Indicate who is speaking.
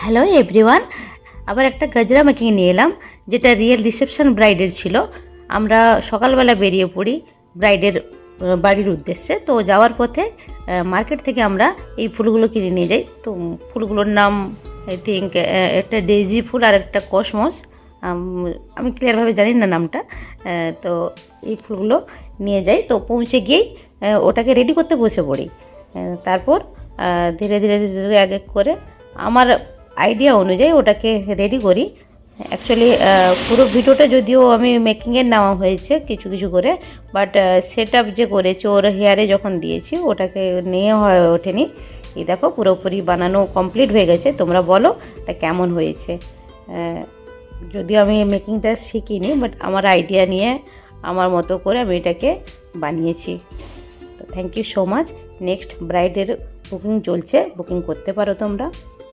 Speaker 1: Hello everyone, আবার একটা Gazra making নিয়ে এলাম, যেটা রিয়েল রিসেপশন ব্রাইডের ছিল। আমরা সকালবেলা বেরিয়ে পড়ি ব্রাইডের বাড়ির উদ্দেশ্যে। তো যাওয়ার পথে মার্কেট থেকে আমরা এই ফুলগুলো কিনে নিয়ে যাই। তো ফুলগুলোর নাম আই থিঙ্ক একটা ডেজি ফুল আর একটা কসমস, আমি ক্লিয়ারভাবে জানি না নামটা। তো এই ফুলগুলো নিয়ে যাই। তো পৌঁছে গিয়েই ওটাকে রেডি করতে বসে পড়ি। তারপর ধীরে ধীরে ধীরে এক এক করে আমার আইডিয়া অনুযায়ী ওটাকে রেডি করি। অ্যাকচুয়ালি পুরো ভিডিওটা যদিও আমি মেকিংয়ের নেওয়া হয়েছে কিছু কিছু করে, বাট সেট আপ যে করেছি ওর হেয়ারে যখন দিয়েছি ওটাকে নিয়ে হয়ে ওঠেনি। এই দেখো পুরোপুরি বানানো কমপ্লিট হয়ে গেছে। তোমরা বলো এটা কেমন হয়েছে। যদিও আমি মেকিংটা শিখিনি, বাট আমার আইডিয়া নিয়ে আমার মতো করে আমি এটাকে বানিয়েছি। তো thank you so much. Next ব্রাইডের বুকিং চলছে, বুকিং করতে পারো তোমরা।